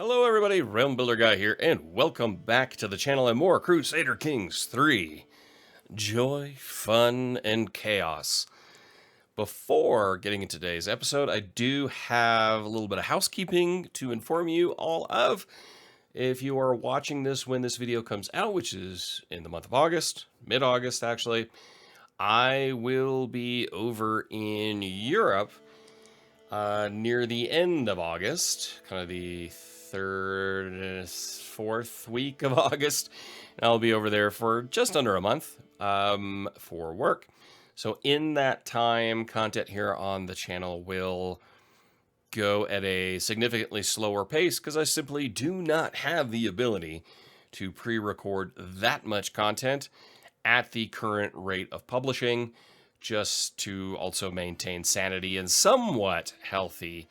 Hello everybody, Realm Builder Guy here, and welcome back to the channel and more Crusader Kings 3. Joy, fun, and chaos. Before getting into today's episode, I do have a little bit of housekeeping to inform you all of. If you are watching this when this video comes out, which is in the month of August, mid-August actually, I will be over in Europe near the end of August, kind of the fourth week of August. And I'll be over there for just under a month for work. So in that time, content here on the channel will go at a significantly slower pace because I simply do not have the ability to pre-record that much content at the current rate of publishing, just to also maintain sanity and somewhat healthy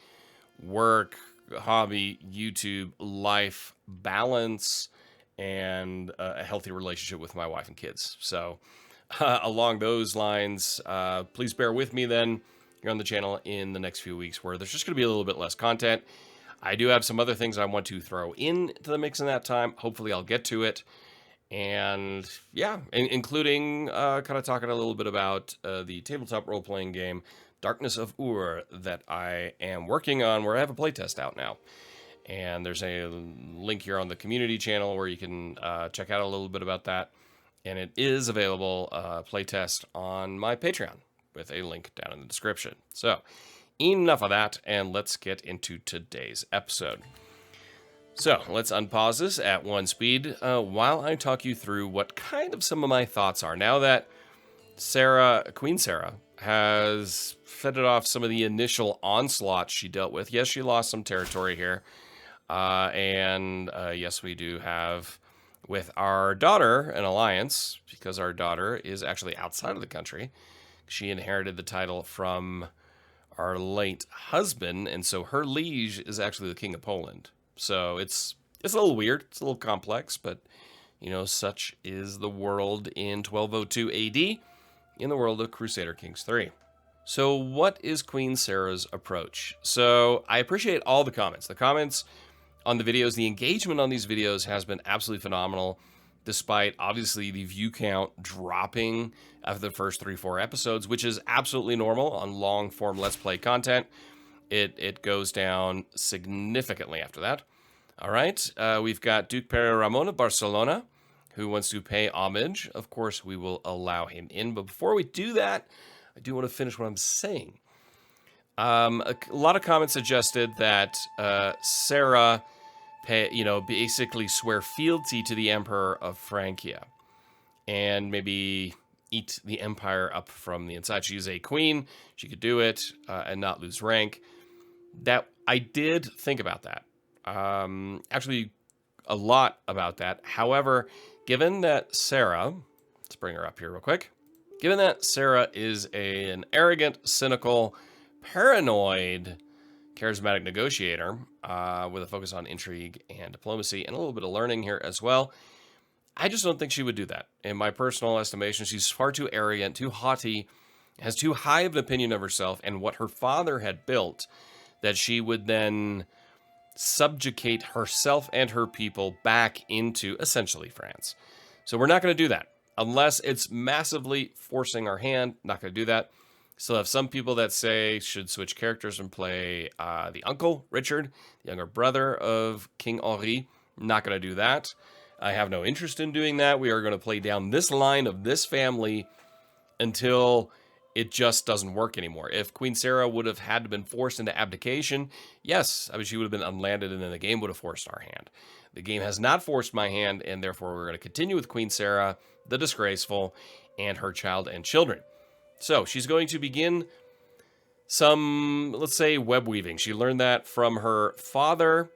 work, hobby, YouTube, life balance, and a healthy relationship with my wife and kids. So along those lines, please bear with me then here on the channel in the next few weeks where there's just going to be a little bit less content. I do have some other things I want to throw into the mix in that time. Hopefully I'll get to it. And yeah, including kind of talking a little bit about the tabletop role-playing game Darkness of Ur that I am working on, where I have a playtest out now. And there's a link here on the community channel where you can check out a little bit about that. And it is available, playtest, on my Patreon with a link down in the description. So enough of that, and let's get into today's episode. So let's unpause this at one speed while I talk you through what kind of some of my thoughts are. Now that Queen Sarah, has fended off some of the initial onslaught she dealt with. Yes, she lost some territory here. And yes, we do have with our daughter an alliance, because our daughter is actually outside of the country. She inherited the title from our late husband, and so her liege is actually the King of Poland. So it's a little weird, it's a little complex, but you know, such is the world in 1202 AD in the world of Crusader Kings 3. So what is Queen Sarah's approach? So I appreciate all the comments. The comments on the videos, the engagement on these videos has been absolutely phenomenal, despite obviously the view count dropping after the first 3-4 episodes, which is absolutely normal on long form Let's Play content. It goes down significantly after that. All right, we've got Duke Pere Ramon of Barcelona, who wants to pay homage. Of course, we will allow him in. But before we do that, I do want to finish what I'm saying. A lot of comments suggested that Sarah, basically swear fealty to the Emperor of Francia and maybe eat the empire up from the inside. She's a queen. She could do it and not lose rank. That I did think about that. Actually, a lot about that. However, given that Sarah, let's bring her up here real quick. Given that Sarah is an arrogant, cynical, paranoid, charismatic negotiator with a focus on intrigue and diplomacy and a little bit of learning here as well, I just don't think she would do that. In my personal estimation, she's far too arrogant, too haughty, has too high of an opinion of herself and what her father had built, that she would then subjugate herself and her people back into essentially France. So we're not going to do that unless it's massively forcing our hand. Not going to do that. Still have some people that say should switch characters and play the uncle, Richard, the younger brother of King Henri. Not going to do that. I have no interest in doing that. We are going to play down this line of this family until it just doesn't work anymore. If Queen Sarah would have had to been forced into abdication, yes, I mean, she would have been unlanded and then the game would have forced our hand. The game has not forced my hand, and therefore we're going to continue with Queen Sarah, the disgraceful, and her child and children. So she's going to begin some, let's say, web weaving. She learned that from her father,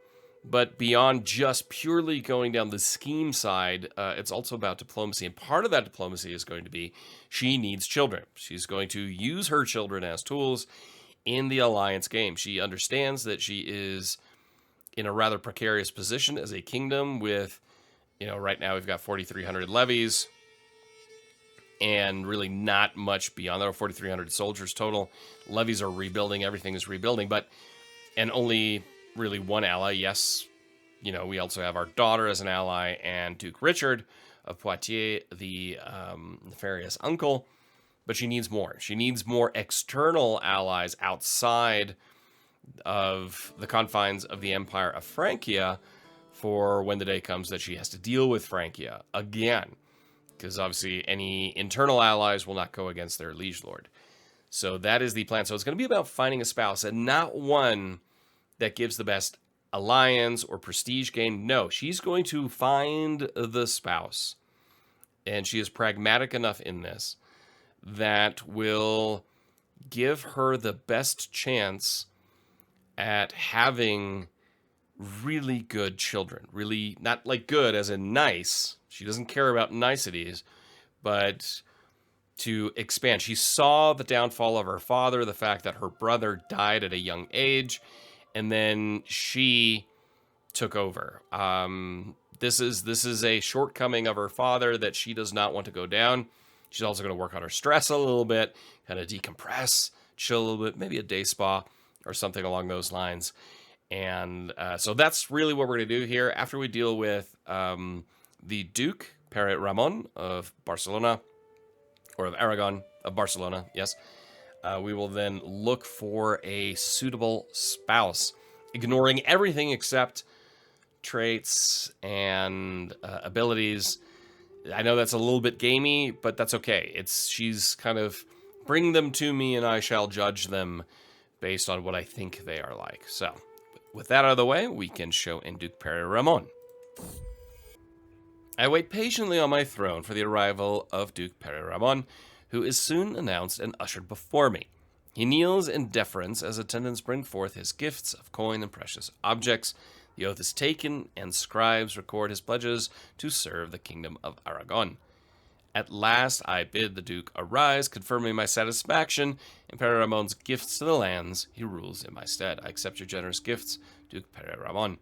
but beyond just purely going down the scheme side, it's also about diplomacy. And part of that diplomacy is going to be she needs children. She's going to use her children as tools in the alliance game. She understands that she is in a rather precarious position as a kingdom with, right now we've got 4,300 levies and really not much beyond that. 4,300 soldiers total. Levies are rebuilding. Everything is rebuilding, and only really one ally. Yes, we also have our daughter as an ally, and Duke Richard of Poitiers, the nefarious uncle. But she needs more. She needs more external allies outside of the confines of the Empire of Francia for when the day comes that she has to deal with Francia again. Because obviously any internal allies will not go against their liege lord. So that is the plan. So it's going to be about finding a spouse, and not one that gives the best alliance or prestige gain. No, she's going to find the spouse. And she is pragmatic enough in this that will give her the best chance at having really good children. Really, not like good as in nice. She doesn't care about niceties, but to expand. She saw the downfall of her father, the fact that her brother died at a young age, and then she took over. This is a shortcoming of her father that she does not want to go down. She's also going to work on her stress a little bit, kind of decompress, chill a little bit, maybe a day spa or something along those lines. And so that's really what we're going to do here. After we deal with the Duke, Pere Ramon of Barcelona, or of Aragon, of Barcelona, yes, we will then look for a suitable spouse, ignoring everything except traits and abilities. I know that's a little bit gamey, but that's okay. She's kind of, bring them to me and I shall judge them based on what I think they are like. So, with that out of the way, we can show in Duke Pere Ramon. I wait patiently on my throne for the arrival of Duke Pere Ramon, who is soon announced and ushered before me. He kneels in deference as attendants bring forth his gifts of coin and precious objects. The oath is taken, and scribes record his pledges to serve the kingdom of Aragon. At last I bid the Duke arise, confirming my satisfaction in Pere Ramon's gifts to the lands he rules in my stead. I accept your generous gifts, Duke Pere Ramon.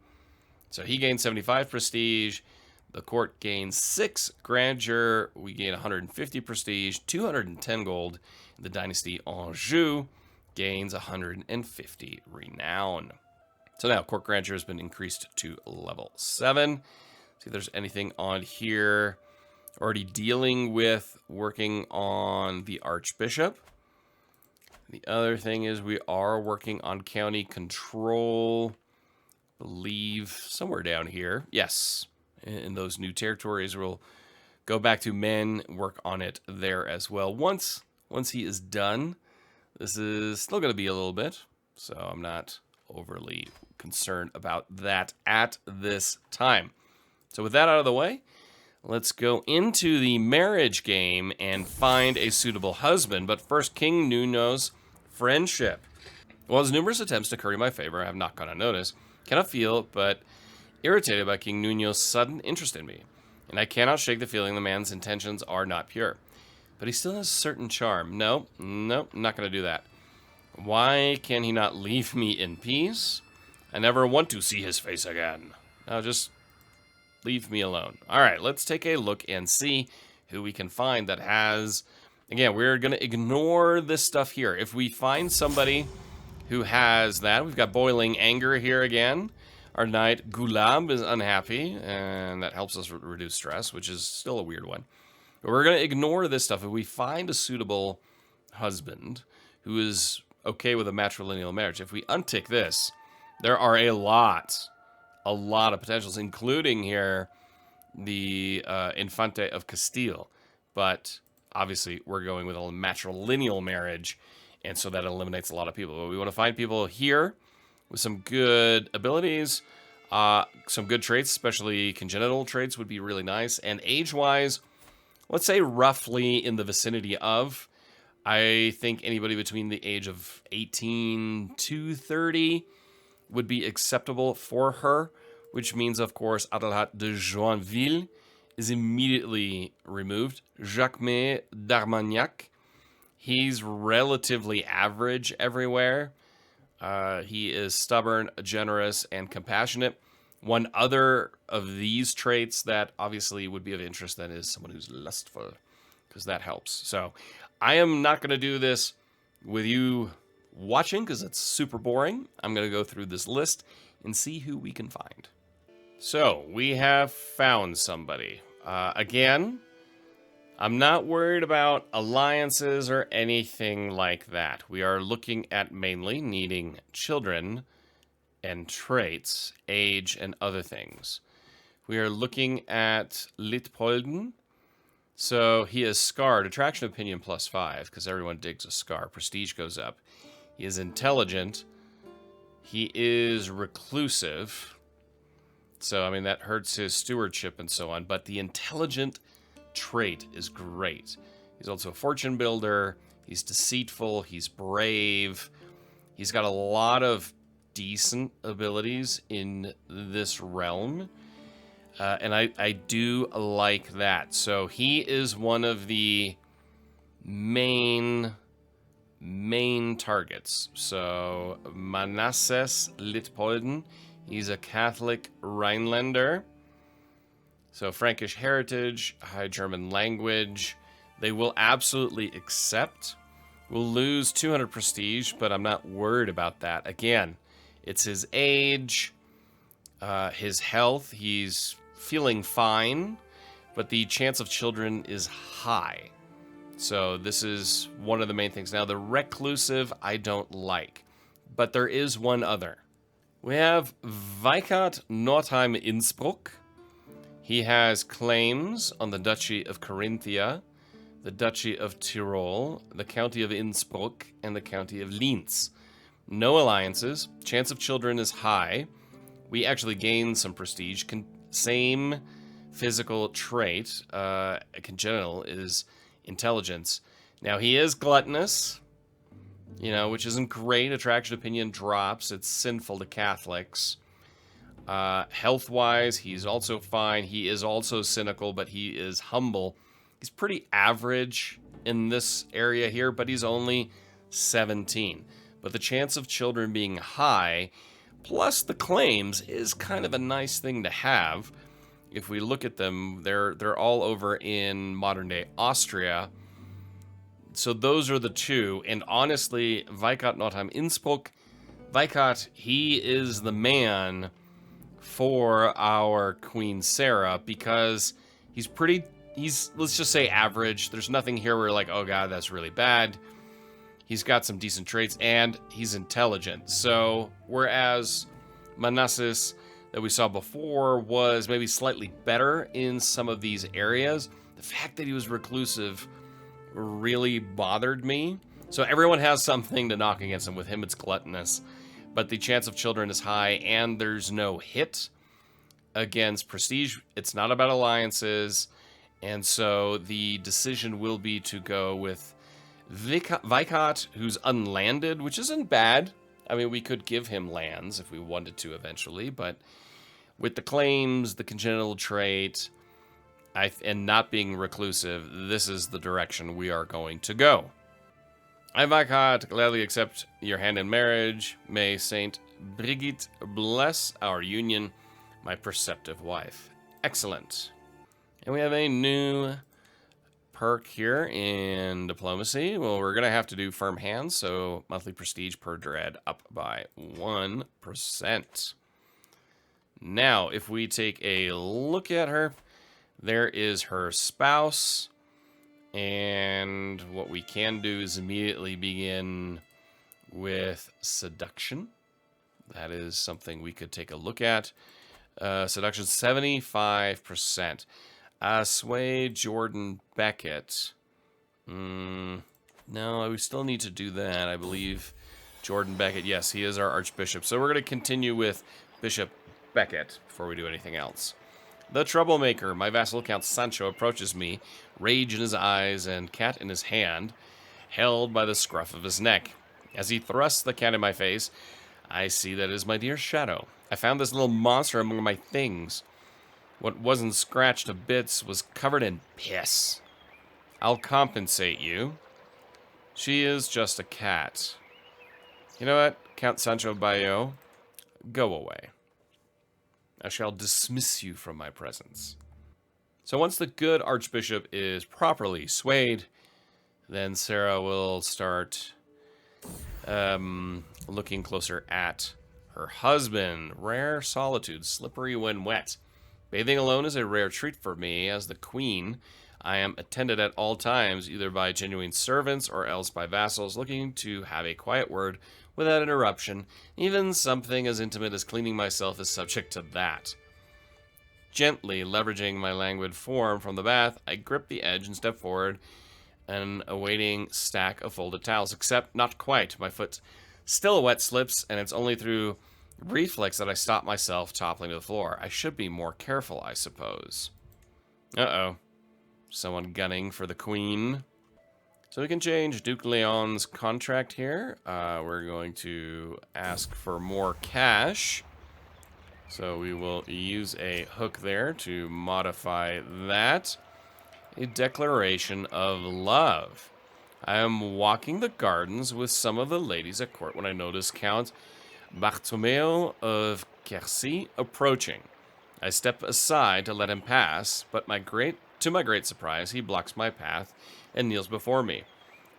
So he gains 75 prestige. The court gains 6 grandeur. We gain 150 prestige, 210 gold. The dynasty Anjou gains 150 renown. So now court grandeur has been increased to level 7. See if there's anything on here. Already dealing with working on the Archbishop. The other thing is we are working on county control. I believe somewhere down here. Yes. In those new territories, we'll go back to men, work on it there as well. Once he is done, this is still going to be a little bit, so I'm not overly concerned about that at this time. So with that out of the way, let's go into the marriage game and find a suitable husband. But first, King Nuno's friendship. While his numerous attempts to curry my favor I have not gone unnoticed, cannot feel but irritated by King Nuno's sudden interest in me, and I cannot shake the feeling the man's intentions are not pure. But he still has a certain charm. No, I'm not going to do that. Why can he not leave me in peace? I never want to see his face again. Now just leave me alone. All right, let's take a look and see who we can find that has... Again, we're going to ignore this stuff here. If we find somebody who has that, we've got boiling anger here again. Our knight Gulab is unhappy, and that helps us reduce stress, which is still a weird one. But we're going to ignore this stuff. If we find a suitable husband who is okay with a matrilineal marriage, if we untick this, there are a lot of potentials, including here the Infante of Castile. But obviously, we're going with a matrilineal marriage, and so that eliminates a lot of people. But we want to find people here with some good abilities, some good traits, especially congenital traits would be really nice. And age-wise, let's say roughly in the vicinity of, I think anybody between the age of 18 to 30 would be acceptable for her, which means, of course, Adelheid de Joinville is immediately removed. Jacques d'Armagnac, he's relatively average everywhere. He is stubborn, generous, and compassionate. One other of these traits that obviously would be of interest then is someone who's lustful, because that helps. So I am not going to do this with you watching because it's super boring. I'm going to go through this list and see who we can find. So, we have found somebody. Again, I'm not worried about alliances or anything like that. We are looking at mainly needing children and traits, age, and other things. We are looking at Litpolden. So he is scarred. Attraction opinion +5, because everyone digs a scar. Prestige goes up. He is intelligent. He is reclusive. So, I mean, that hurts his stewardship and so on. But the intelligent trait is great. He's also a fortune builder. He's deceitful. He's brave. He's got a lot of decent abilities in this realm. And I do like that. So he is one of the main targets. So Manasses Litpolden. He's a Catholic Rhinelander. So Frankish heritage, High German language. They will absolutely accept. We'll lose 200 prestige, but I'm not worried about that. Again, it's his age, his health. He's feeling fine, but the chance of children is high. So this is one of the main things. Now, the reclusive I don't like, but there is one other. We have Viscount Nordheim Innsbruck. He has claims on the Duchy of Carinthia, the Duchy of Tyrol, the County of Innsbruck, and the County of Linz. No alliances. Chance of children is high. We actually gain some prestige. Same physical trait, congenital, is intelligence. Now, he is gluttonous, which isn't great. Attraction opinion drops. It's sinful to Catholics. Health-wise, he's also fine. He is also cynical, but he is humble. He's pretty average in this area here, but he's only 17. But the chance of children being high, plus the claims, is kind of a nice thing to have. If we look at them, they're all over in modern-day Austria. So those are the two. And honestly, Viscount Nordheim Innsbruck, Viscount, he is the man for our Queen Sarah, because he's, let's just say, average. There's nothing here where we're like, oh god, that's really bad. He's got some decent traits, and he's intelligent. So, whereas Manasses that we saw before was maybe slightly better in some of these areas, the fact that he was reclusive really bothered me. So everyone has something to knock against him. With him, it's gluttonous. But the chance of children is high, and there's no hit against prestige. It's not about alliances. And so the decision will be to go with Viscount, who's unlanded, which isn't bad. I mean, we could give him lands if we wanted to eventually, but with the claims, the congenital trait, and not being reclusive, this is the direction we are going to go. I, Viscount, gladly accept your hand in marriage. May Saint Brigitte bless our union, my perceptive wife. Excellent. And we have a new perk here in diplomacy. Well, we're going to have to do firm hands, so monthly prestige per dread up by 1%. Now, if we take a look at her, there is her spouse. And what we can do is immediately begin with seduction. That is something we could take a look at. Seduction 75%. Sway Jordan Beckett. No, we still need to do that. I believe Jordan Beckett. Yes, he is our Archbishop. So we're going to continue with Bishop Beckett before we do anything else. The troublemaker, my vassal Count Sancho, approaches me, rage in his eyes and cat in his hand, held by the scruff of his neck. As he thrusts the cat in my face, I see that it is my dear Shadow. I found this little monster among my things. What wasn't scratched to bits was covered in piss. I'll compensate you. She is just a cat. You know what, Count Sancho Bayo? Go away. I shall dismiss you from my presence. So once the good Archbishop is properly swayed, then Sarah will start looking closer at Her husband, rare solitude, slippery when wet. Bathing alone is a rare treat for me. As the queen, I am attended at all times, either by genuine servants or else by vassals looking to have a quiet word without interruption. Even something as intimate as cleaning myself is subject to that. Gently leveraging my languid form from the bath, I grip the edge and step forward, an awaiting stack of folded towels, except not quite. My foot still wet slips, and it's only through reflex that I stop myself toppling to the floor. I should be more careful, I suppose. Uh-oh. Someone gunning for the queen. So we can change Duke Leon's contract here. We're going to ask for more cash. So we will use a hook there to modify that. A declaration of love. I am walking the gardens with some of the ladies at court when I notice Count Bartolomeo of Quercy approaching. I step aside to let him pass, but to my great surprise, he blocks my path and kneels before me.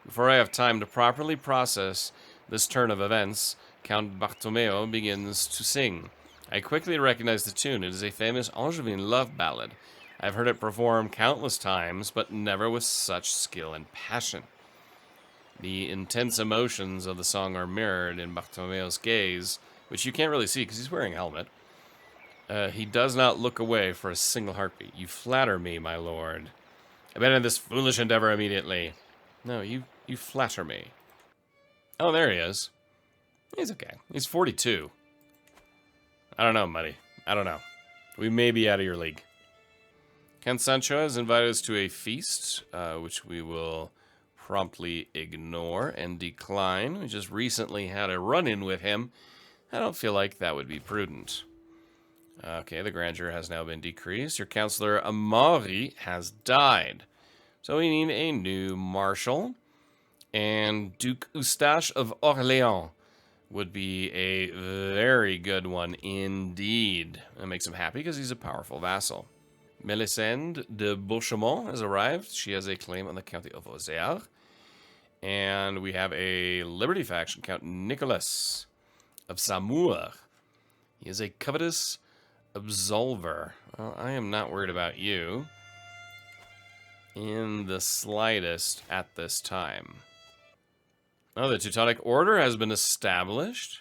Before I have time to properly process this turn of events, Count Bartolomeo begins to sing. I quickly recognize the tune. It is a famous Angevin love ballad. I've heard it performed countless times, but never with such skill and passion. The intense emotions of the song are mirrored in Bartolomeo's gaze, which you can't really see because he's wearing a helmet. He does not look away for a single heartbeat. You flatter me, my lord. Abandon this foolish endeavor immediately. No, you flatter me. Oh, there he is. He's okay. He's 42. I don't know, buddy. I don't know. We may be out of your league. Count Sancho has invited us to a feast, which we will promptly ignore and decline. We just recently had a run-in with him. I don't feel like that would be prudent. Okay, the grandeur has now been decreased. Your counselor Amaury has died. So we need a new marshal. And Duke Eustache of Orléans would be a very good one indeed. That makes him happy because he's a powerful vassal. Melisande de Beauchamont has arrived. She has a claim on the county of Auxerre. And we have a Liberty faction, Count Nicholas of Saumur. He is a covetous absolver. Well, I am not worried about you in the slightest at this time. Oh, the Teutonic Order has been established.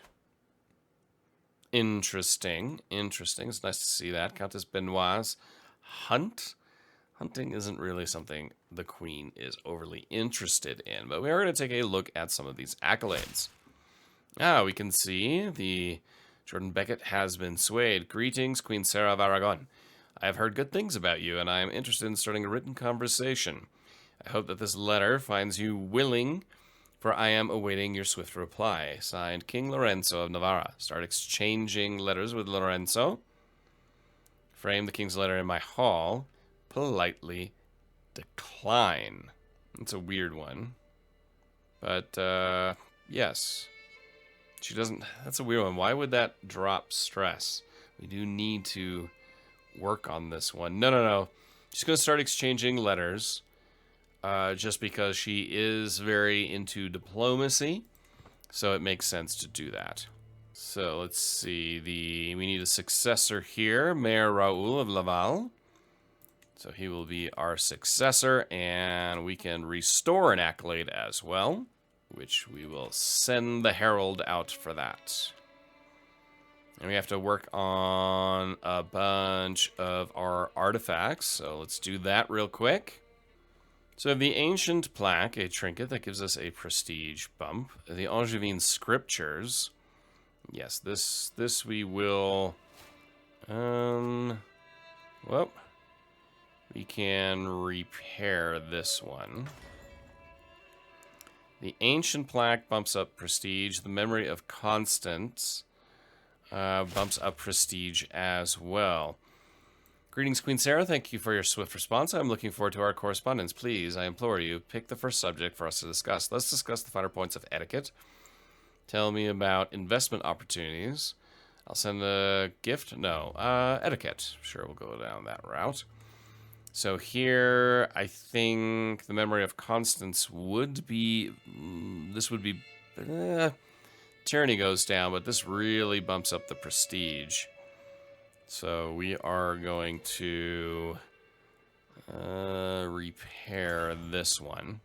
Interesting. Interesting. It's nice to see that. Countess Benoit's hunt. Hunting isn't really something the Queen is overly interested in, but we are going to take a look at some of these accolades. We can see the Jordan Beckett has been swayed. Greetings, Queen Sarah of Aragon. I have heard good things about you, and I am interested in starting a written conversation. I hope that this letter finds you willing, for I am awaiting your swift reply. Signed, King Lorenzo of Navarra. Start exchanging letters with Lorenzo. Frame the king's letter in my hall. Politely decline. That's a weird one. But, yes. She doesn't... That's a weird one. Why would that drop stress? We do need to work on this one. No. She's going to start exchanging letters. Just because she is very into diplomacy. So it makes sense to do that. So let's see. We need a successor here. Mayor Raoul of Laval. So he will be our successor. And we can restore an accolade as well, which we will send the herald out for that. And we have to work on a bunch of our artifacts. So let's do that real quick. So we have the Ancient Plaque, a trinket that gives us a prestige bump. The Angevin Scriptures. Yes, this we will... Well, we can repair this one. The Ancient Plaque bumps up prestige. The Memory of Constance bumps up prestige as well. Greetings, Queen Sarah. Thank you for your swift response. I'm looking forward to our correspondence. Please, I implore you, pick the first subject for us to discuss. Let's discuss the finer points of etiquette. Tell me about investment opportunities. I'll send a gift. No, etiquette. Sure, we'll go down that route. So here, I think the Memory of Constance would be... this would be... tyranny goes down, but this really bumps up the prestige. So we are going to repair this one.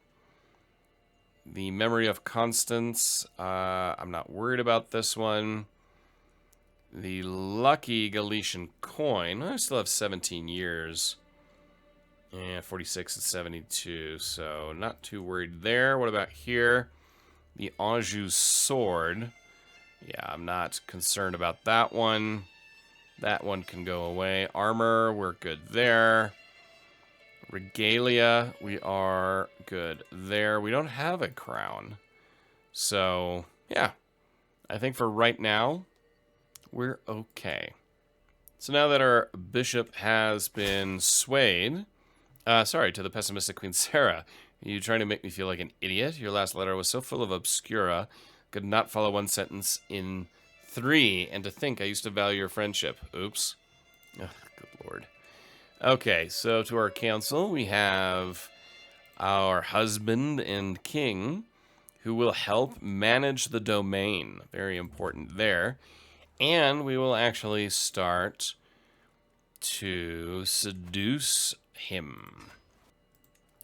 The memory of Constance, I'm not worried about this one. The lucky Galician coin, I still have 17 years. And 46 and 72, so not too worried there. What about here? The Anjou sword. Yeah, I'm not concerned about that one. That one can go away. Armor, we're good there. Regalia, we are good there. We don't have a crown. So, yeah. I think for right now, we're okay. So now that our bishop has been swayed... sorry, to the pessimistic Queen Sarah. Are you trying to make me feel like an idiot? Your last letter was so full of obscura, could not follow one sentence in 3, and to think I used to value your friendship. Oops. Ugh, good lord. Okay, so to our council, we have our husband and king, who will help manage the domain. Very important there. And we will actually start to seduce him.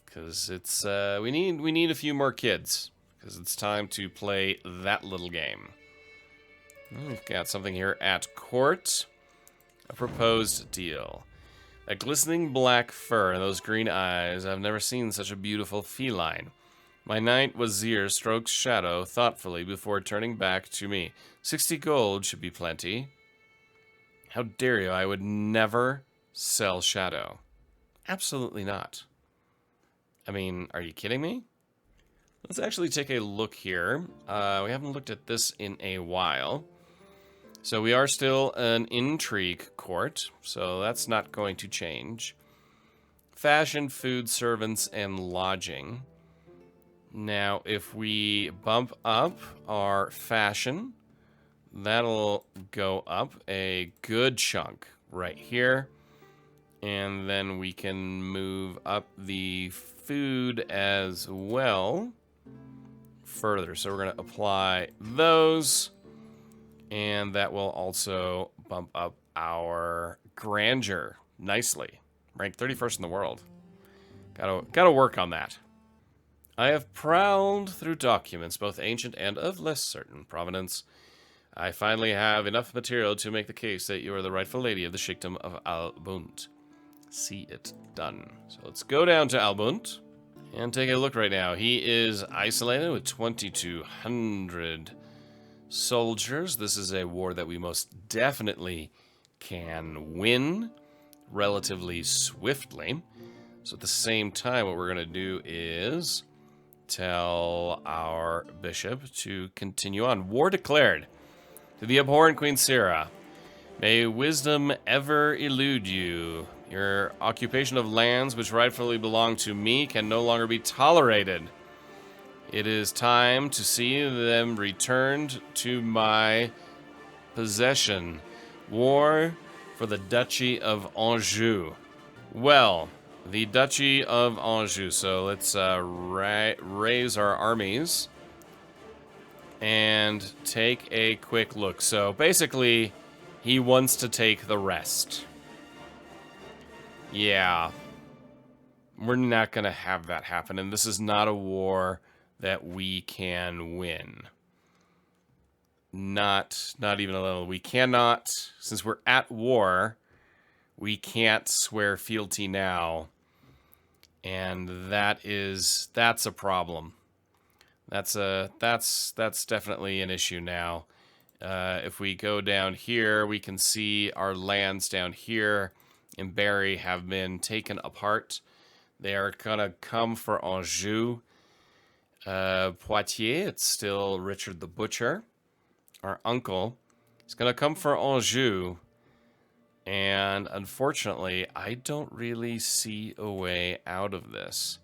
Because it's, we need a few more kids. Because it's time to play that little game. We've got something here at court. A proposed deal. That glistening black fur and those green eyes, I've never seen such a beautiful feline. My knight Wazir strokes Shadow thoughtfully before turning back to me. 60 gold should be plenty. How dare you, I would never sell Shadow. Absolutely not. I mean, are you kidding me? Let's actually take a look here. We haven't looked at this in a while. So we are still an intrigue court, so that's not going to change. Fashion, food, servants, and lodging. Now, if we bump up our fashion, that'll go up a good chunk right here. And then we can move up the food as well further. So we're going to apply those. And that will also bump up our grandeur nicely. Ranked 31st in the world. Gotta work on that. I have prowled through documents, both ancient and of less certain provenance. I finally have enough material to make the case that you are the rightful lady of the Sheikdom of Albunt. See it done. So let's go down to Albunt and take a look right now. He is isolated with 2,200 soldiers. This is a war that we most definitely can win relatively swiftly. So at the same time, what we're going to do is tell our bishop to continue on. War declared. To the abhorrent Queen Sarah, may wisdom ever elude you. Your occupation of lands which rightfully belong to me can no longer be tolerated. It is time to see them returned to my possession. War for the Duchy of Anjou. Well, the Duchy of Anjou. So let's raise our armies and take a quick look. So basically, he wants to take the rest. Yeah. We're not going to have that happen. And this is not a war that we can win. Not even a little. We cannot, since we're at war, we can't swear fealty now. And that's a problem. That's definitely an issue now. If we go down here, we can see our lands down here in Berry have been taken apart. They are gonna come for Anjou. Poitiers, it's still Richard the Butcher, our uncle. He's gonna come for Anjou. And unfortunately, I don't really see a way out of this.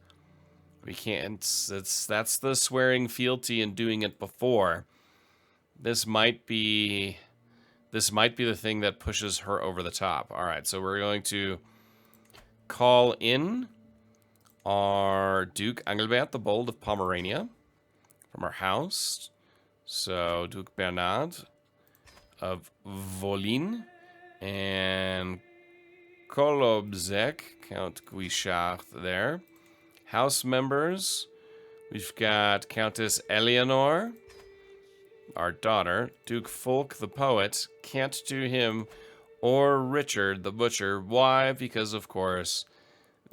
We can't. That's the swearing fealty and doing it before. This might be the thing that pushes her over the top. All right, so we're going to call in our Duke Engelbert the Bold of Pomerania from our house. So, Duke Bernard of Volin and Kolobzek, Count Guichard there. House members, we've got Countess Eleanor, our daughter, Duke Fulk the poet, can't do him, or Richard the butcher. Why? Because, of course,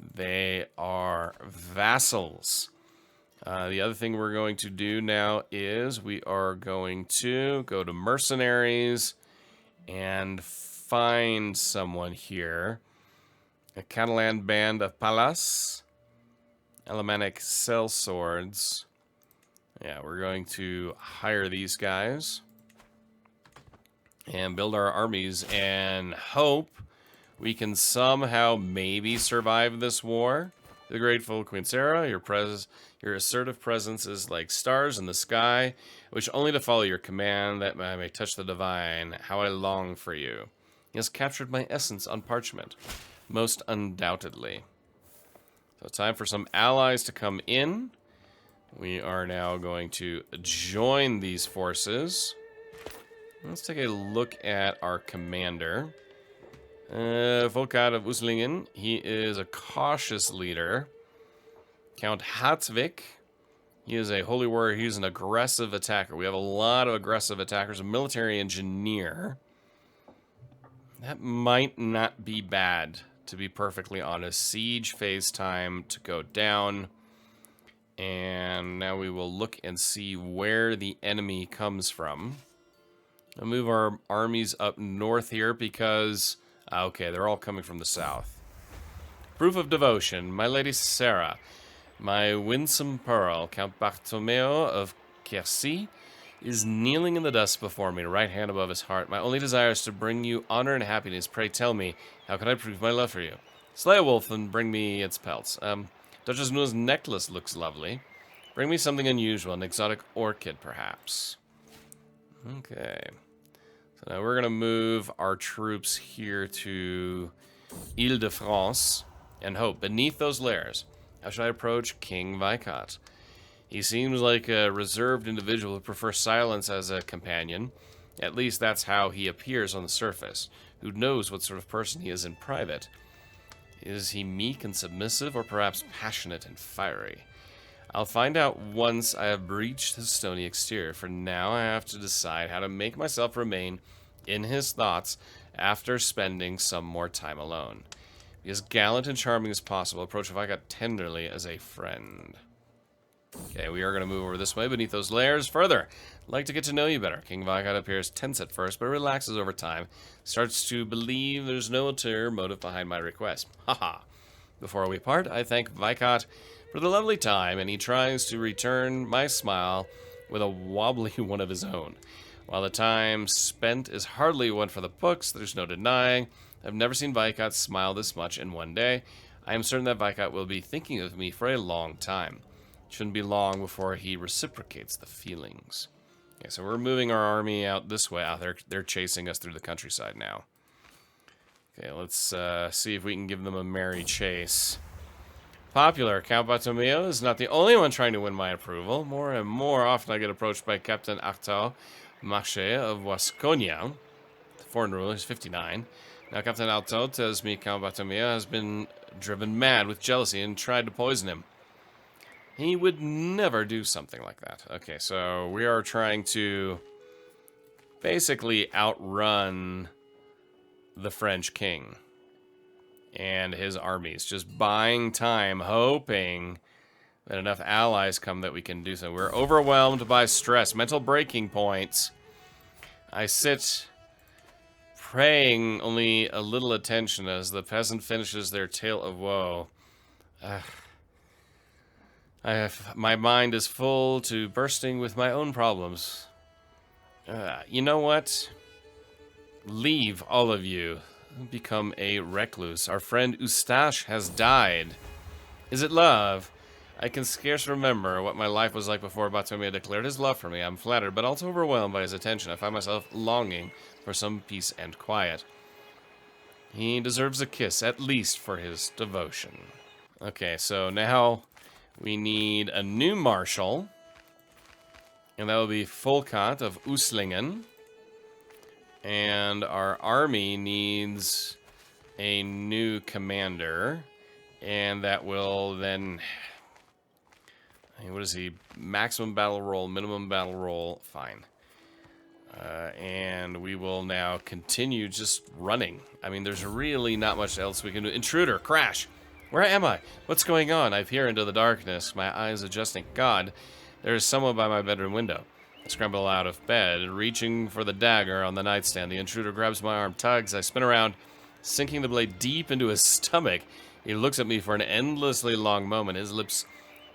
they are vassals. The other thing we're going to do now is we are going to go to mercenaries and find someone here. A Catalan band of Palas, Alemannic sellswords. Yeah, we're going to hire these guys and build our armies and hope we can somehow maybe survive this war. The grateful Queen Sarah, your assertive presence is like stars in the sky. I wish only to follow your command that I may touch the divine. How I long for you. He has captured my essence on parchment. Most undoubtedly. So time for some allies to come in. We are now going to join these forces. Let's take a look at our commander. Volkard of Uslingen. He is a cautious leader. Count Hartwig. He is a holy warrior. He's an aggressive attacker. We have a lot of aggressive attackers. A military engineer. That might not be bad, to be perfectly honest. Siege phase time to go down. And now we will look and see where the enemy comes from. I'll move our armies up north here because... okay, they're all coming from the south. Proof of devotion. My Lady Sarah. My winsome pearl, Count Bartolomeo of Quercy, is kneeling in the dust before me, right hand above his heart. My only desire is to bring you honor and happiness. Pray tell me, how can I prove my love for you? Slay a wolf and bring me its pelts. Duchess Nua's necklace looks lovely. Bring me something unusual, an exotic orchid, perhaps. Okay. So now we're going to move our troops here to Ile-de-France and hope. Beneath those layers, how should I approach King Vicot? He seems like a reserved individual who prefers silence as a companion. At least that's how he appears on the surface. Who knows what sort of person he is in private? Is he meek and submissive, or perhaps passionate and fiery? I'll find out once I have breached his stony exterior. For now, I have to decide how to make myself remain in his thoughts after spending some more time alone. Be as gallant and charming as possible. Approach Vicot tenderly as a friend. Okay, we are going to move over this way beneath those layers. Further, I'd like to get to know you better. King Vicot appears tense at first, but relaxes over time. Starts to believe there's no ulterior motive behind my request. Haha. Before we part, I thank Vicot for the lovely time, and he tries to return my smile with a wobbly one of his own. While the time spent is hardly one for the books, there's no denying I've never seen Vicot smile this much in one day. I am certain that Vicot will be thinking of me for a long time. It shouldn't be long before he reciprocates the feelings. Okay, so we're moving our army out this way. They're chasing us through the countryside now. Okay, let's see if we can give them a merry chase. Popular, Count Bartolomeo is not the only one trying to win my approval. More and more often I get approached by Captain Artaud Marché of Wasconia. The foreign ruler is 59. Now Captain Artaud tells me Count Bartolomeo has been driven mad with jealousy and tried to poison him. He would never do something like that. Okay, so we are trying to basically outrun the French king and his armies. Just buying time, hoping that enough allies come that we can do so. We're overwhelmed by stress, mental breaking points. I sit praying only a little attention as the peasant finishes their tale of woe. My mind is full to bursting with my own problems. You know what? Leave, all of you. Become a recluse. Our friend Eustache has died. Is it love? I can scarce remember what my life was like before Bartolomeo declared his love for me. I'm flattered, but also overwhelmed by his attention. I find myself longing for some peace and quiet. He deserves a kiss, at least for his devotion. Okay, so now we need a new marshal. And that will be Volkart of Uslingen. And our army needs a new commander. And that will then... What is he? Maximum battle roll, minimum battle roll. Fine. And we will now continue just running. I mean, there's really not much else we can do. Intruder, crash! Where am I? What's going on? I peer into the darkness, my eyes adjusting. God, there is someone by my bedroom window. I scramble out of bed, reaching for the dagger on the nightstand. The intruder grabs my arm, tugs. I spin around, sinking the blade deep into his stomach. He looks at me for an endlessly long moment, his lips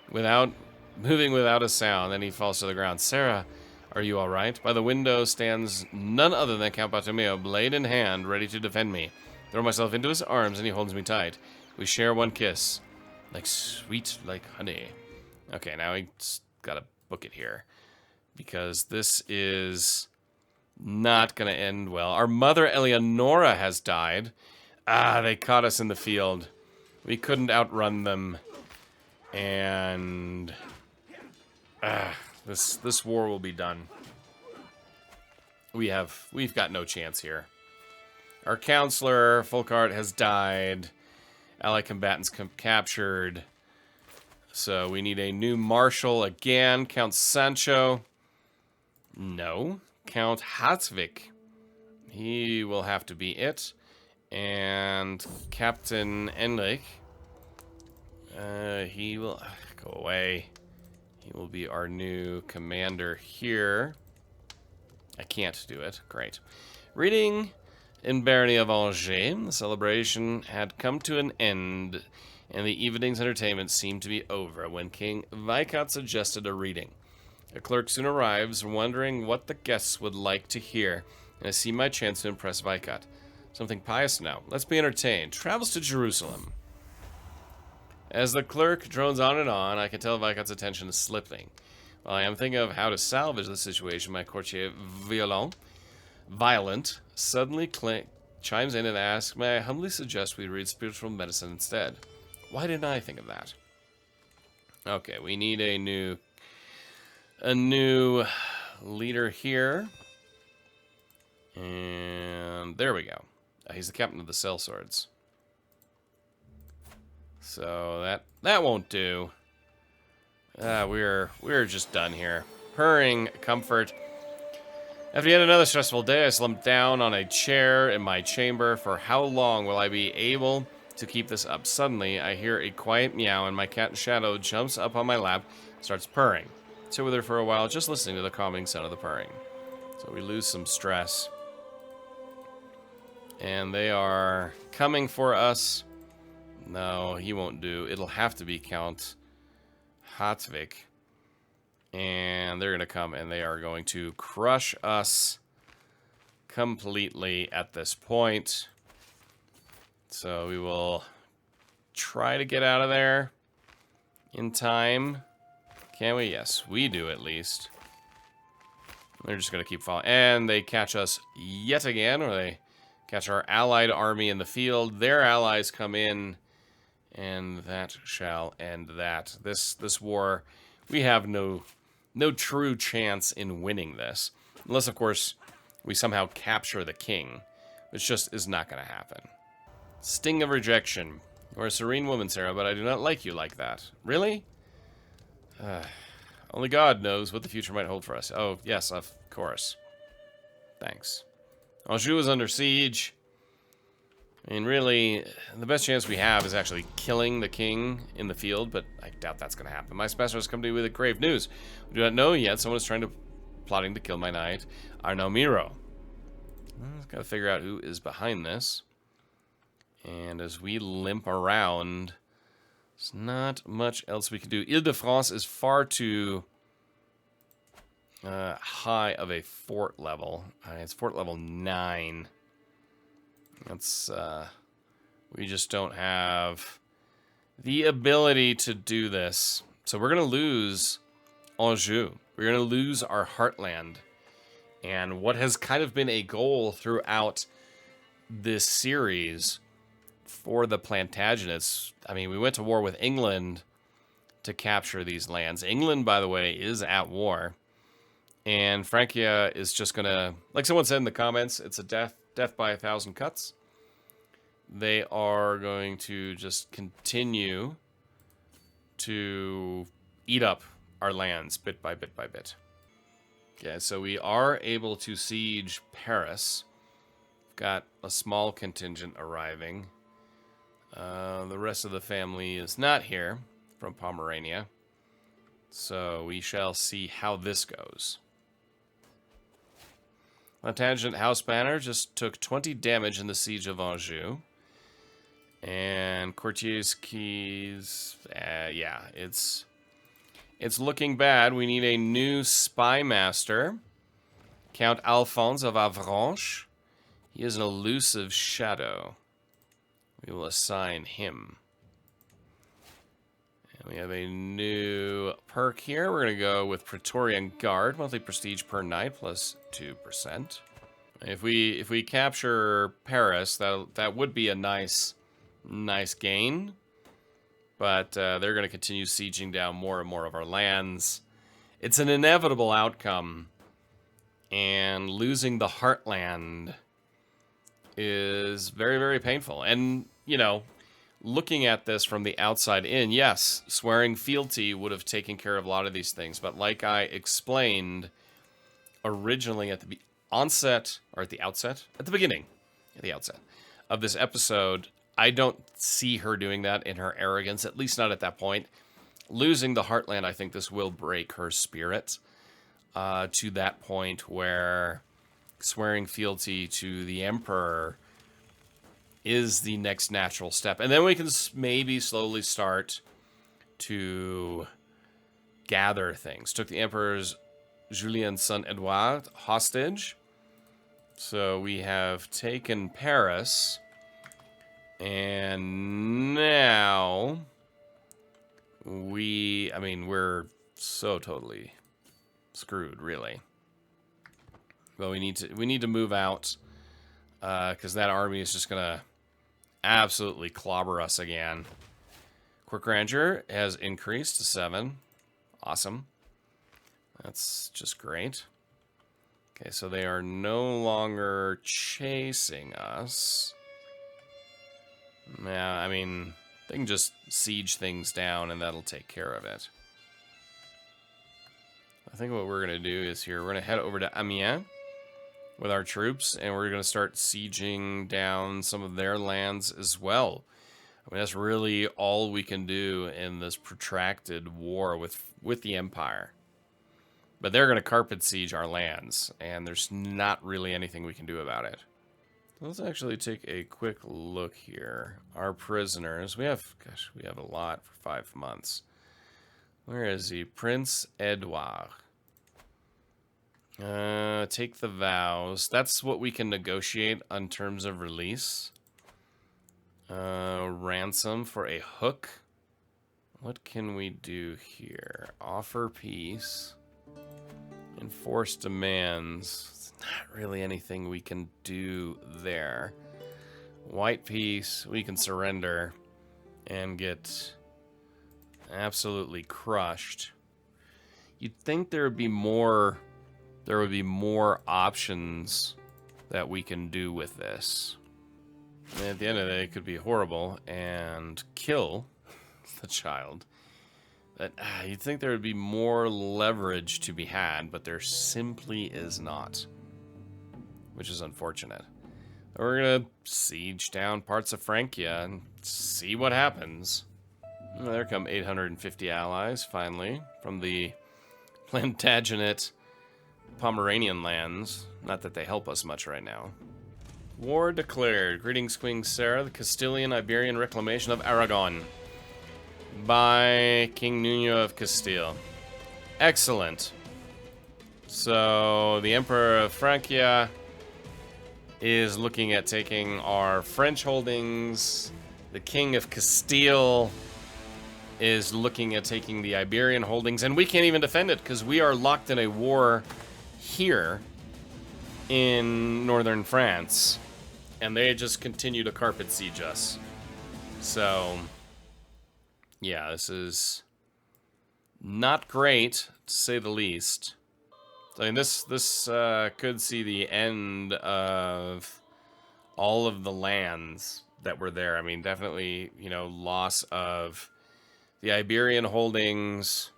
moving without a sound. Then he falls to the ground. Sarah, are you all right? By the window stands none other than Count Bartomeo, blade in hand, ready to defend me. Throw myself into his arms, and he holds me tight. We share one kiss, like sweet like honey. Okay, now we gotta book it here, because this is not gonna end well. Our mother Eleonora has died. They caught us in the field. We couldn't outrun them, and this war will be done. We've got no chance here. Our counselor Volkart has died. Allied combatants captured. So we need a new marshal again. Count Sancho. No. Count Hartwig. He will have to be it. And Captain Enrich. He will... go away. He will be our new commander here. I can't do it. Great. Reading... In Barony of Angers, the celebration had come to an end, and the evening's entertainment seemed to be over when King Viscount suggested a reading. A clerk soon arrives, wondering what the guests would like to hear, and I see my chance to impress Viscount. Something pious now. Let's be entertained. Travels to Jerusalem. As the clerk drones on and on, I can tell Viscount's attention is slipping. While I am thinking of how to salvage the situation, my courtier Violent suddenly chimes in and asks, may I humbly suggest we read spiritual medicine instead? Why didn't I think of that? Okay, we need a new leader here. And there we go. He's the captain of the sellswords. So that won't do. We're just done here. Purring, comfort. After yet another stressful day, I slumped down on a chair in my chamber. For how long will I be able to keep this up? Suddenly, I hear a quiet meow, and my cat Shadow jumps up on my lap and starts purring. I sit with her for a while, just listening to the calming sound of the purring. So we lose some stress. And they are coming for us. No, he won't do. It'll have to be Count Hartwig. And they're going to come and they are going to crush us completely at this point. So we will try to get out of there in time. Can we? Yes, we do at least. They're just going to keep following. And they catch us yet again, or they catch our allied army in the field. Their allies come in, and that shall end that. This war, we have no true chance in winning this. Unless, of course, we somehow capture the king, which just is not going to happen. Sting of rejection. You're a serene woman, Sarah, but I do not like you like that. Really? Only God knows what the future might hold for us. Oh, yes, of course. Thanks. Anjou is under siege. I mean, really, the best chance we have is actually killing the king in the field, but I doubt that's going to happen. My special has come to me with grave news. We do not know yet. Someone is plotting to kill my knight, Arnaud. I've got to figure out who is behind this. And as we limp around, there's not much else we can do. Ile-de-France is far too high of a fort level. It's fort level 9. That's, we just don't have the ability to do this. So we're going to lose Anjou. We're going to lose our heartland. And what has kind of been a goal throughout this series for the Plantagenets, I mean, we went to war with England to capture these lands. England, by the way, is at war. And Francia is just gonna, like someone said in the comments, it's a death by 1,000 cuts. They are going to just continue to eat up our lands bit by bit by bit. Okay, so we are able to siege Paris. Got a small contingent arriving. The rest of the family is not here from Pomerania. So we shall see how this goes. Plantagenet House Banner just took 20 damage in the siege of Anjou. And Courtier's Keys, yeah, it's looking bad. We need a new spy master. Count Alphonse of Avranches. He is an elusive shadow. We will assign him. And we have a new perk here. We're going to go with Praetorian Guard. Monthly prestige per night plus 2%. If we capture Paris, that would be a nice gain. But they're going to continue sieging down more and more of our lands. It's an inevitable outcome. And losing the heartland is very, very painful. And, you know, looking at this from the outside in, yes, swearing fealty would have taken care of a lot of these things. But like I explained originally at the outset of this episode, I don't see her doing that in her arrogance, at least not at that point. Losing the heartland, I think this will break her spirit to that point where swearing fealty to the emperor is the next natural step. And then we can maybe slowly start to gather things. Took the emperor's Julien's son Edouard hostage. So we have taken Paris. And now we're so totally screwed, really. But we need to move out because that army is just gonna absolutely clobber us again. Quick grandeur has increased to 7. Awesome. That's just great. Okay, so they are no longer chasing us. Yeah, I mean, they can just siege things down and that'll take care of it. I think what we're going to do is we're going to head over to Amiens with our troops, and we're going to start sieging down some of their lands as well. I mean, that's really all we can do in this protracted war with the Empire. But they're going to carpet siege our lands, and there's not really anything we can do about it. Let's actually take a quick look here. Our prisoners, we have a lot for 5 months. Where is he? Prince Edouard. Take the vows. That's what we can negotiate on terms of release. Ransom for a hook. What can we do here? Offer peace. Enforce demands. It's not really anything we can do there. White peace. We can surrender and get absolutely crushed. You'd think there would be more options that we can do with this. And at the end of the day, it could be horrible and kill the child. But you'd think there would be more leverage to be had, but there simply is not, which is unfortunate. We're gonna siege down parts of Francia and see what happens. Well, there come 850 allies, finally, from the Plantagenet Pomeranian lands. Not that they help us much right now. War declared. Greetings, Queen Sarah. The Castilian Iberian Reclamation of Aragon by King Nuno of Castile. Excellent. So, the Emperor of Francia is looking at taking our French holdings. The King of Castile is looking at taking the Iberian holdings, and we can't even defend it because we are locked in a war here in northern France, and they just continue to carpet siege us. So, yeah, this is not great, to say the least. So, I mean, this could see the end of all of the lands that were there. I mean, definitely, you know, loss of the Iberian holdings,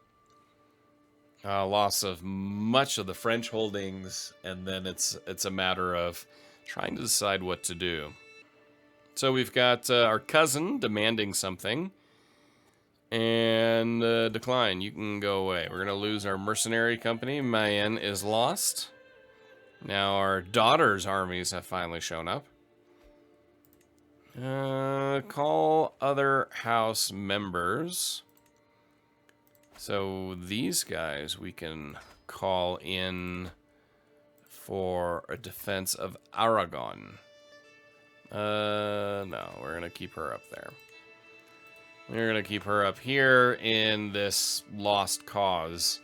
loss of much of the French holdings, and then it's a matter of trying to decide what to do. So we've got our cousin demanding something, and decline. You can go away. We're gonna lose our mercenary company. Mayenne is lost. Now our daughter's armies have finally shown up. Call other house members. So these guys we can call in for a defense of Aragon. No, we're gonna keep her up there. We're gonna keep her up here in this lost cause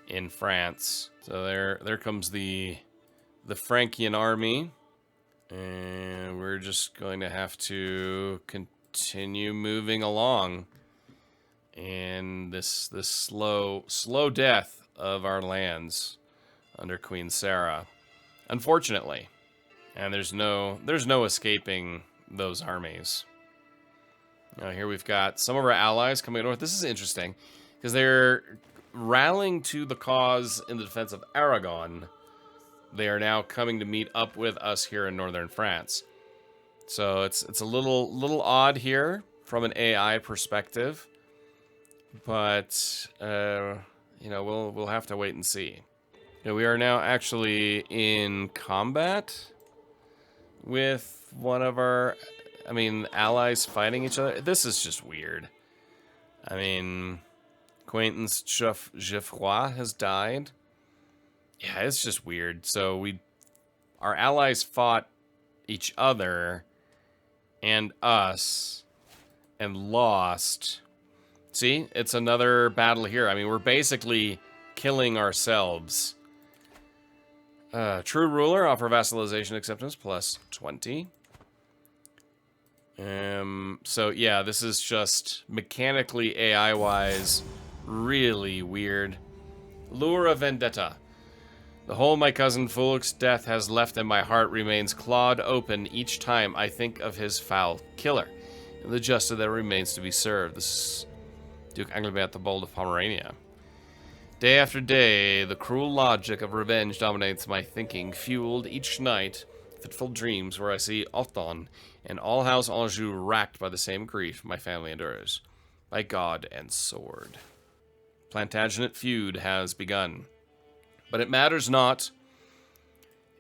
in France. So there comes the Frankian army, and we're just going to have to continue moving along in this slow death of our lands under Queen Sarah, unfortunately. And there's no escaping those armies. Now here we've got some of our allies coming north. This is interesting because they're rallying to the cause in the defense of Aragon. They are now coming to meet up with us here in northern France. So it's a little odd here from an AI perspective, but you know, we'll have to wait and see. You know, we are now actually in combat with one of our, I mean, allies fighting each other. This is just weird. I mean, acquaintance Geoffroy has died. Yeah, it's just weird. So our allies fought each other and us and lost. See, it's another battle here. I mean, we're basically killing ourselves. True ruler, offer vassalization acceptance plus 20. So yeah, this is just mechanically AI-wise really weird. Lure of vendetta. The hole my cousin Fulk's death has left in my heart remains clawed open each time I think of his foul killer, and the justice that remains to be served. This is Duke Angevin the Bold of Pomerania. Day after day, the cruel logic of revenge dominates my thinking, fueled each night fitful dreams where I see Othon and all House Anjou racked by the same grief my family endures. By God and sword. Plantagenet feud has begun. But it matters not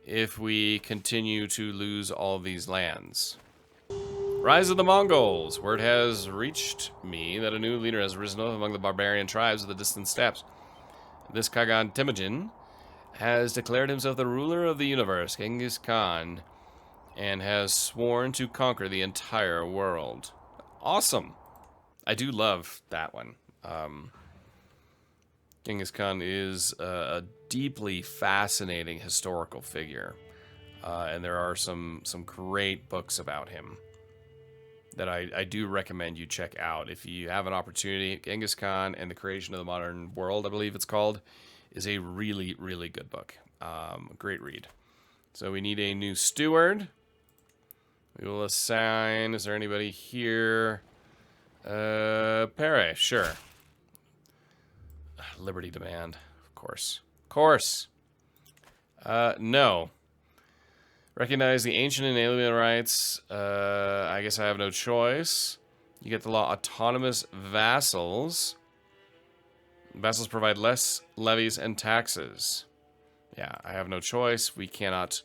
if we continue to lose all these lands. Rise of the Mongols. Word has reached me that a new leader has risen up among the barbarian tribes of the distant steppes. This Kagan Temujin has declared himself the ruler of the universe, Genghis Khan, and has sworn to conquer the entire world. Awesome. I do love that one. Genghis Khan is a deeply fascinating historical figure, and there are some great books about him that I do recommend you check out if you have an opportunity. Genghis Khan and the Creation of the Modern World, I believe it's called, is a really, really good book. Great read. So we need a new steward. We will assign, is there anybody here? Pere, sure. Liberty demand, of course. Of course. No. Recognize the ancient and alien rights. I guess I have no choice. You get the law autonomous vassals. Vassals provide less levies and taxes. Yeah, I have no choice. We cannot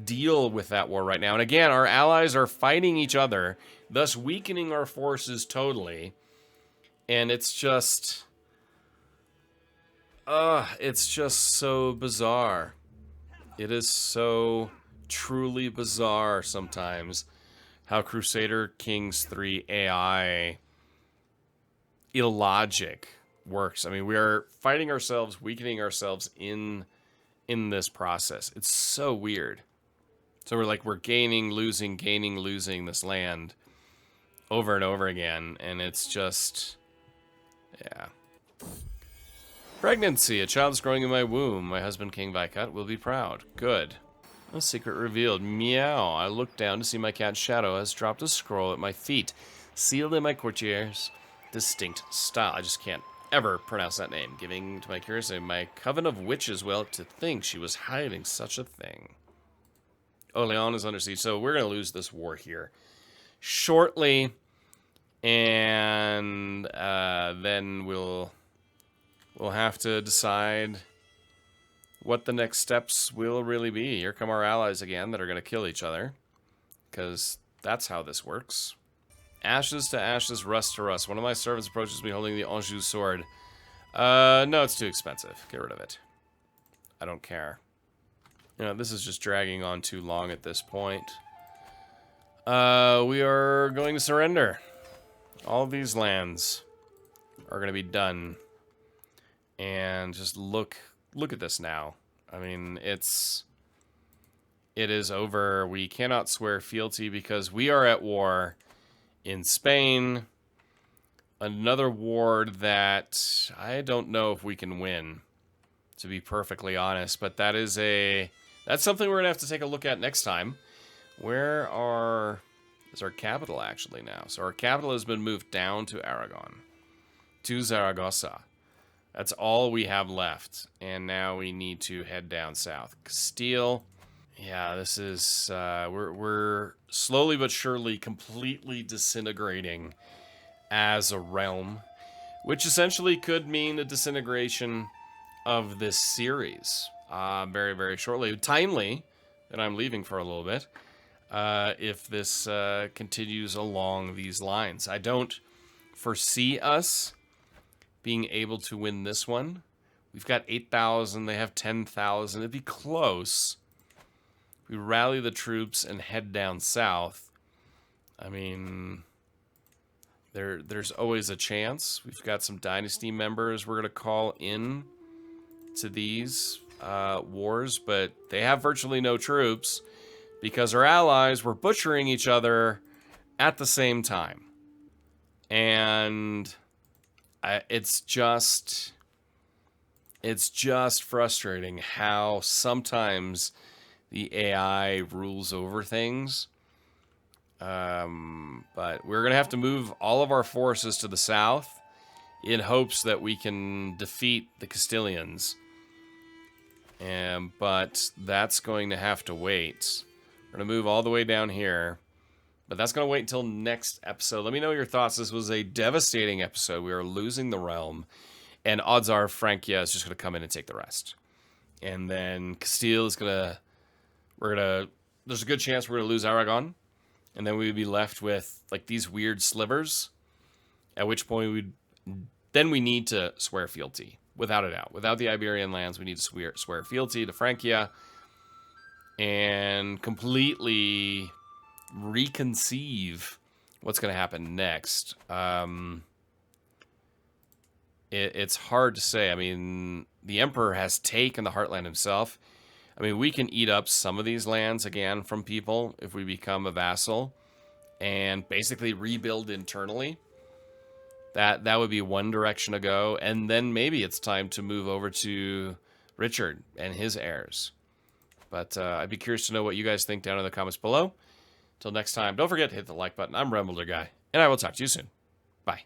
deal with that war right now. And again, our allies are fighting each other, thus weakening our forces totally. And it's just so bizarre. It is so truly bizarre sometimes how Crusader Kings 3 AI illogic works. I mean, we are fighting ourselves, weakening ourselves in this process. It's so weird. So we're gaining, losing this land over and over again, and it's just, yeah. Pregnancy. A child is growing in my womb. My husband, King Viscount, will be proud. Good. A secret revealed. Meow. I look down to see my cat's shadow has dropped a scroll at my feet, sealed in my courtier's distinct style. I just can't ever pronounce that name. Giving to my curiosity, my coven of witches, well, to think she was hiding such a thing. Oh, Leon is under siege, so we're going to lose this war here shortly, and then we'll have to decide what the next steps will really be. Here come our allies again that are going to kill each other, because that's how this works. Ashes to ashes, rust to rust. One of my servants approaches me holding the Anjou sword. No, it's too expensive. Get rid of it. I don't care. You know, this is just dragging on too long at this point. We are going to surrender. All of these lands are going to be done. And just look at this now. I mean, it is over. We cannot swear fealty because we are at war in Spain. Another war that I don't know if we can win, to be perfectly honest. But that's something we're going to have to take a look at next time. Where is our capital actually now? So our capital has been moved down to Aragon, to Zaragoza. That's all we have left. And now we need to head down south. Castile. Yeah, this is... we're slowly but surely completely disintegrating as a realm. Which essentially could mean a disintegration of this series. Very, very shortly. Timely that I'm leaving for a little bit. If this continues along these lines. I don't foresee us being able to win this one. We've got 8,000, they have 10,000. It'd be close. We rally the troops and head down south. I mean, there's always a chance. We've got some dynasty members we're going to call in to these wars, but they have virtually no troops because our allies were butchering each other at the same time. And it's just frustrating how sometimes the AI rules over things. But we're going to have to move all of our forces to the south in hopes that we can defeat the Castilians. But that's going to have to wait. We're going to move all the way down here. But that's going to wait until next episode. Let me know your thoughts. This was a devastating episode. We are losing the realm. And odds are Francia is just going to come in and take the rest. And then Castile is going to... there's a good chance we're going to lose Aragon. And then we'd be left with like these weird slivers. At which point we need to swear fealty. Without a doubt. Without the Iberian lands, we need to swear fealty to Francia. And completely reconceive what's going to happen next. It's hard to say. I mean, the Emperor has taken the heartland himself. I mean, we can eat up some of these lands again from people if we become a vassal and basically rebuild internally. That would be one direction to go. And then maybe it's time to move over to Richard and his heirs. But I'd be curious to know what you guys think down in the comments below. Till next time, don't forget to hit the like button. I'm Rembler Guy, and I will talk to you soon. Bye.